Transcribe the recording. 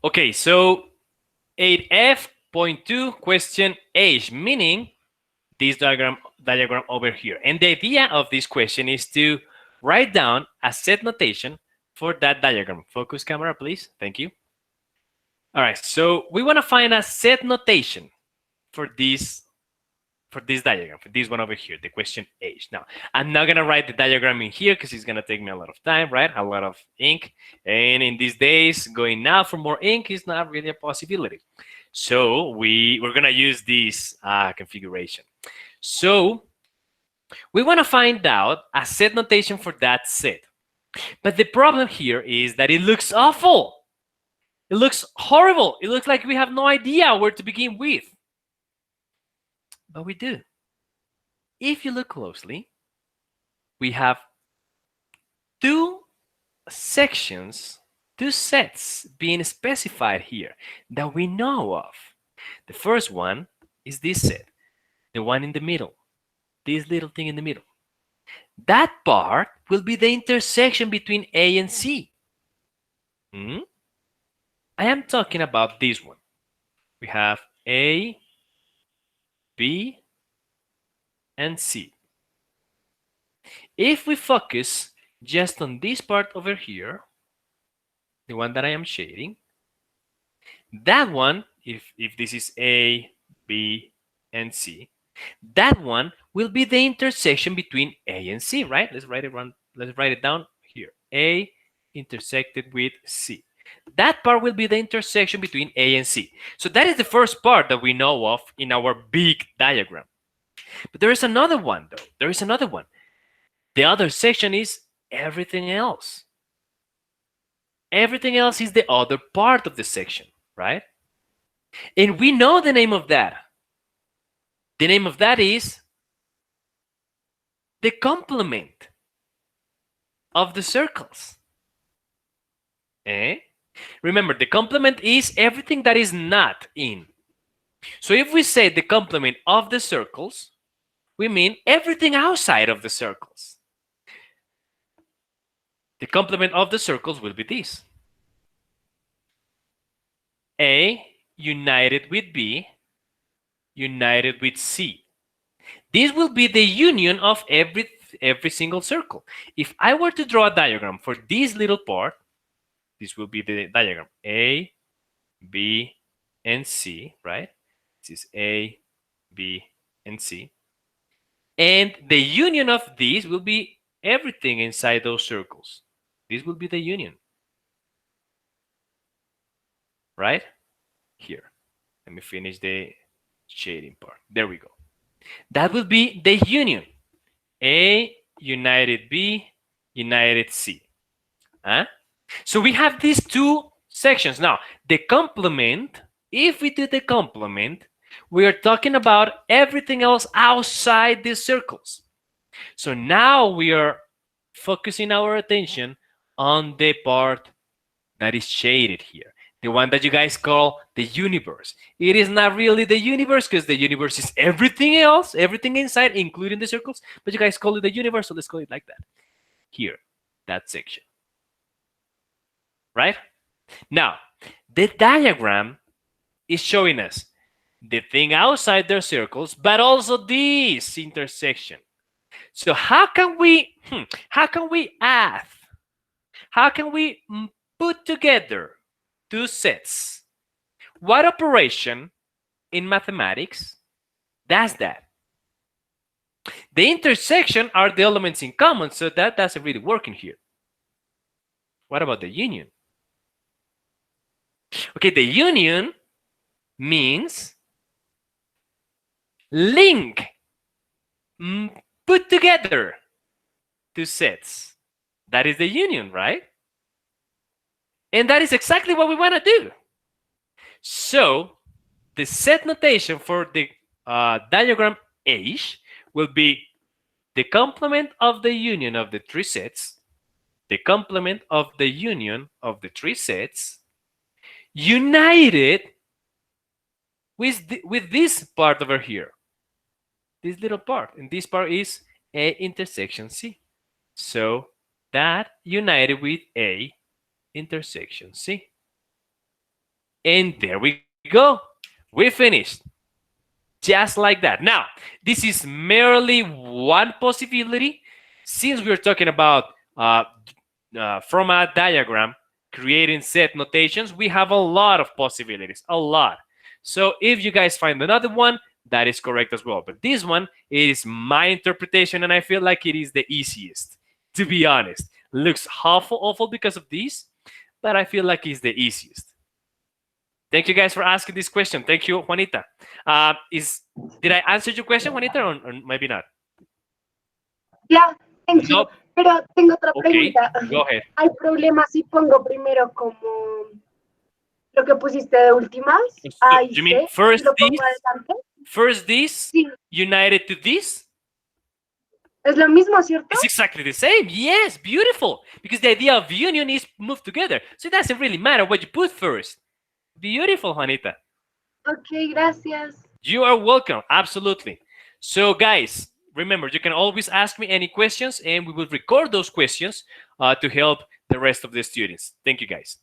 Okay, so 8F.2 question H, meaning this diagram over here. And the idea of this question is to write down a set notation for that diagram. Focus camera, please. Thank you. All right, so we want to find a set notation for this diagram, for this one over here, the question H. Now, I'm not going to write the diagram in here because it's going to take me a lot of time, right? A lot of ink. And in these days, going now for more ink is not really a possibility. So we're going to use this configuration. So we want to find out a set notation for that set. But the problem here is that it looks awful. It looks horrible. It looks like we have no idea where to begin with. But we do. If you look closely, we have two sections, two sets being specified here that we know of. The first one is this set, the one in the middle, this little thing in the middle. That part will be the intersection between A and C. I am talking about this one. We have A, B, and C. If we focus just on this part over here, the one that I am shading, that one, if this is A, B, and C, that one will be the intersection between A and C, right? Let's write it down here. A intersected with C. That part will be the intersection between A and C. So that is the first part that we know of in our big diagram. But there is another one, though. There is another one. The other section is everything else. Everything else is the other part of the section, right? And we know the name of that. The name of that is the complement of the circles. Remember, the complement is everything that is not in. So if we say the complement of the circles, we mean everything outside of the circles. The complement of the circles will be this. A united with B united with C. This will be the union of every single circle. If I were to draw a diagram for this little part, this will be the diagram A, B, and C, right? This is A, B, and C. And the union of these will be everything inside those circles. This will be the union. Right? Here. Let me finish the shading part. There we go. That will be the union. A united B united C. So we have these two sections. Now, the complement, if we do the complement, we are talking about everything else outside these circles. So now we are focusing our attention on the part that is shaded here, the one that you guys call the universe. It is not really the universe because the universe is everything else, everything inside, including the circles, but you guys call it the universe, so let's call it like that. Here, that section. Right? Now, the diagram is showing us the thing outside their circles, but also this intersection. So how can we add? How can we put together two sets? What operation in mathematics does that? The intersection are the elements in common, so that doesn't really work in here. What about the union? Okay, the union means link, put together two sets. That is the union, right? And that is exactly what we want to do. So the set notation for the diagram H will be the complement of the union of the three sets, the complement of the union of the three sets, united with this part over here, this little part, and this part is A intersection C. So that united with A intersection C. And there we go. We finished. Just like that. Now, this is merely one possibility. Since we're talking about from a diagram, creating set notations, we have a lot of possibilities, a lot. So if you guys find another one, that is correct as well. But this one is my interpretation, and I feel like it is the easiest, to be honest. Looks awful because of this, but I feel like it's the easiest. Thank you guys for asking this question. Thank you, Juanita. Did I answer your question, Juanita, or maybe not? Yeah, thank you. Nope. Pero tengo otra Okay, pregunta. go ahead. ¿Hay problema si pongo primero como lo que pusiste de últimas? So, A y you mean C, y lo pongo adelante. first this, Sí, united to this? es lo mismo, ¿cierto? It's exactly the same. Yes, beautiful. Because the idea of union is moved together. So it doesn't really matter what you put first. Beautiful, Juanita. Ok, gracias. You are welcome. Absolutely. So, guys, remember, you can always ask me any questions, and we will record those questions to help the rest of the students. Thank you, guys.